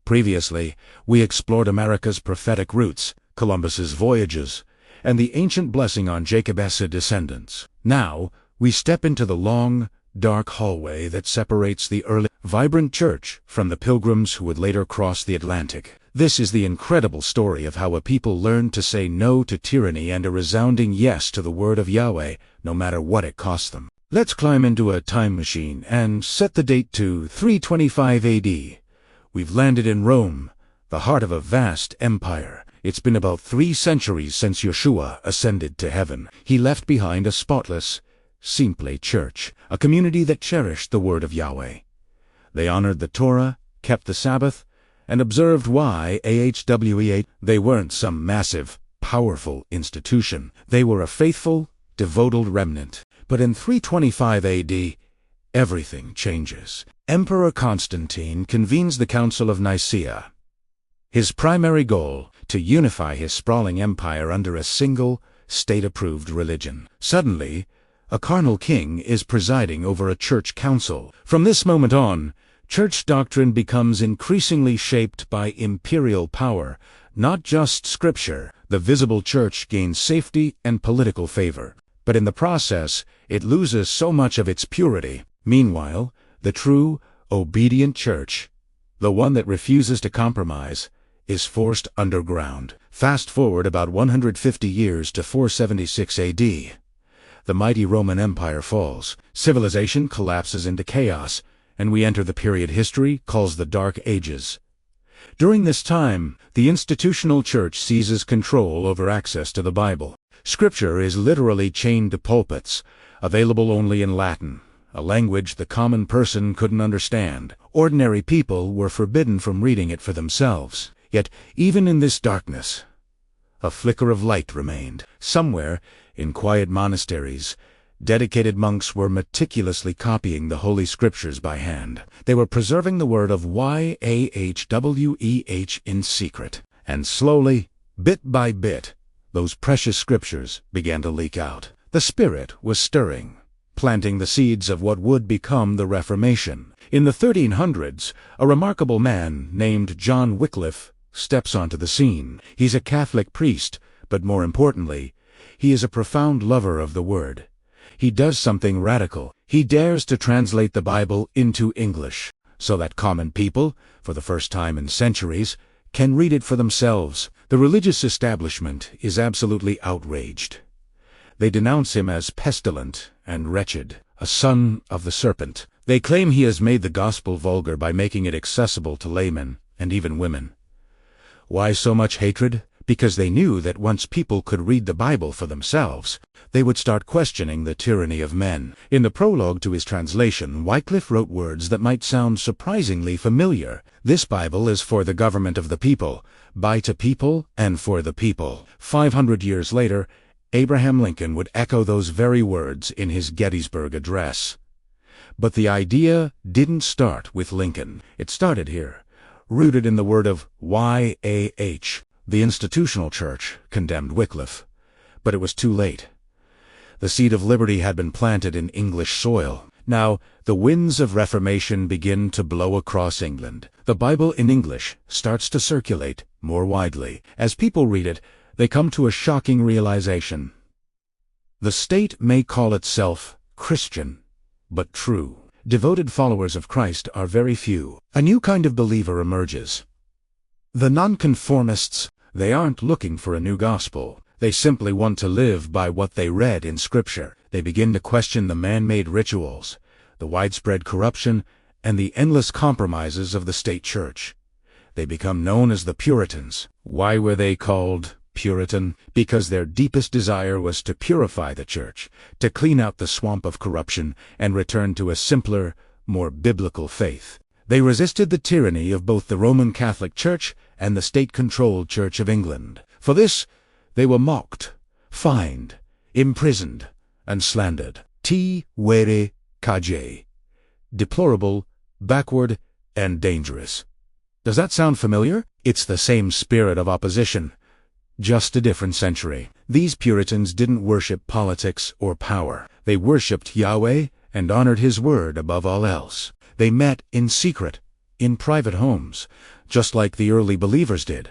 Previously, we explored America's prophetic roots, Columbus's voyages, and the ancient blessing on Jacob's descendants. Now, we step into the long, dark hallway that separates the early, vibrant church from the Pilgrims who would later cross the Atlantic. This is the incredible story of how a people learned to say no to tyranny and a resounding yes to the word of Yahweh, no matter what it cost them. Let's climb into a time machine and set the date to 325 AD. We've landed in Rome, the heart of a vast empire. It's been about 3 centuries since Yeshua ascended to heaven. He left behind a spotless, simple church, a community that cherished the word of Yahweh. They honored the Torah, kept the Sabbath, and observed YAHWEH. They weren't some massive, powerful institution. They were a faithful, devoted remnant. But in 325 AD, everything changes. Emperor Constantine convenes the Council of Nicaea. His primary goal, to unify his sprawling empire under a single, state-approved religion. Suddenly, a carnal king is presiding over a church council. From this moment on, church doctrine becomes increasingly shaped by imperial power, not just scripture. The visible church gains safety and political favor, but in the process, it loses so much of its purity. Meanwhile, the true, obedient church, the one that refuses to compromise, is forced underground. Fast forward about 150 years to 476 AD. The mighty Roman Empire falls, civilization collapses into chaos, and we enter the period history calls the Dark Ages. During this time, the institutional church seizes control over access to the Bible. Scripture is literally chained to pulpits, available only in Latin, a language the common person couldn't understand. Ordinary people were forbidden from reading it for themselves. Yet, even in this darkness, a flicker of light remained. Somewhere, in quiet monasteries, dedicated monks were meticulously copying the Holy Scriptures by hand. They were preserving the word of YAHWEH in secret. And slowly, bit by bit, those precious scriptures began to leak out. The Spirit was stirring, planting the seeds of what would become the Reformation. In the 1300s, a remarkable man named John Wycliffe steps onto the scene. He's a Catholic priest, but more importantly, he is a profound lover of the Word. He does something radical. He dares to translate the Bible into English, so that common people, for the first time in centuries, can read it for themselves. The religious establishment is absolutely outraged. They denounce him as pestilent and wretched, a son of the serpent. They claim he has made the gospel vulgar by making it accessible to laymen and even women. Why so much hatred? Because they knew that once people could read the Bible for themselves, they would start questioning the tyranny of men. In the prologue to his translation, Wycliffe wrote words that might sound surprisingly familiar. This Bible is for the government of the people, by to people, and for the people. 500 years later, Abraham Lincoln would echo those very words in his Gettysburg Address. But the idea didn't start with Lincoln. It started here, rooted in the word of YAH. The institutional church condemned Wycliffe, but it was too late. The seed of liberty had been planted in English soil. Now, the winds of Reformation begin to blow across England. The Bible in English starts to circulate more widely. As people read it, they come to a shocking realization. The state may call itself Christian, but true, devoted followers of Christ are very few. A new kind of believer emerges. The nonconformists. They aren't looking for a new gospel. They simply want to live by what they read in Scripture. They begin to question the man-made rituals, the widespread corruption, and the endless compromises of the state church. They become known as the Puritans. Why were they called Puritan? Because their deepest desire was to purify the church, to clean out the swamp of corruption, and return to a simpler, more biblical faith. They resisted the tyranny of both the Roman Catholic Church and the state-controlled Church of England. For this, they were mocked, fined, imprisoned, and slandered. Were kaj. Deplorable, backward, and dangerous. Does that sound familiar? It's the same spirit of opposition, just a different century. These Puritans didn't worship politics or power. They worshipped Yahweh and honored His word above all else. They met in secret, in private homes, just like the early believers did.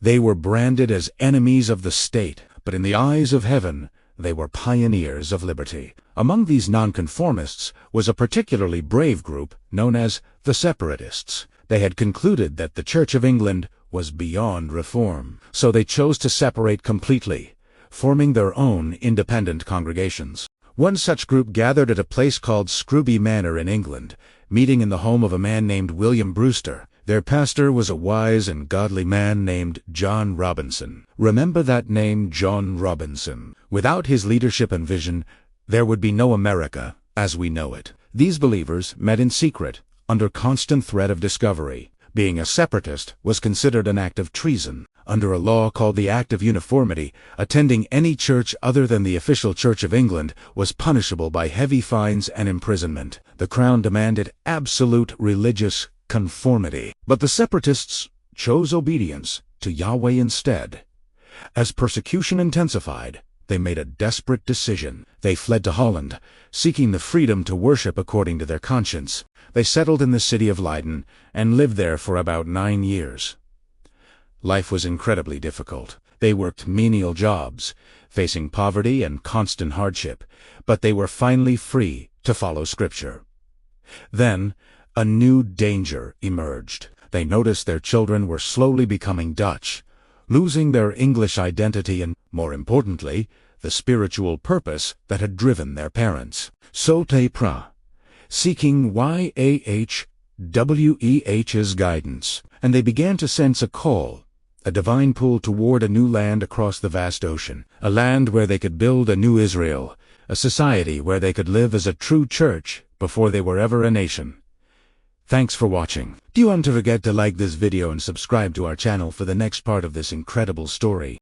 They were branded as enemies of the state, but in the eyes of heaven, they were pioneers of liberty. Among these nonconformists was a particularly brave group known as the Separatists. They had concluded that the Church of England was beyond reform, so they chose to separate completely, forming their own independent congregations. One such group gathered at a place called Scrooby Manor in England, meeting in the home of a man named William Brewster. Their pastor was a wise and godly man named John Robinson. Remember that name, John Robinson. Without his leadership and vision, there would be no America as we know it. These believers met in secret, under constant threat of discovery. Being a separatist was considered an act of treason. Under a law called the Act of Uniformity, attending any church other than the official Church of England was punishable by heavy fines and imprisonment. The Crown demanded absolute religious conformity. But the Separatists chose obedience to Yahweh instead. As persecution intensified, they made a desperate decision. They fled to Holland, seeking the freedom to worship according to their conscience. They settled in the city of Leiden and lived there for about 9 years. Life was incredibly difficult. They worked menial jobs, facing poverty and constant hardship, but they were finally free to follow Scripture. Then, a new danger emerged. They noticed their children were slowly becoming Dutch, losing their English identity and, more importantly, the spiritual purpose that had driven their parents. So they prayed, seeking YAHWEH's guidance, and they began to sense a call, a divine pull toward a new land across the vast ocean, a land where they could build a new Israel, a society where they could live as a true church before they were ever a nation. Thanks for watching. Don't forget to like this video and subscribe to our channel for the next part of this incredible story.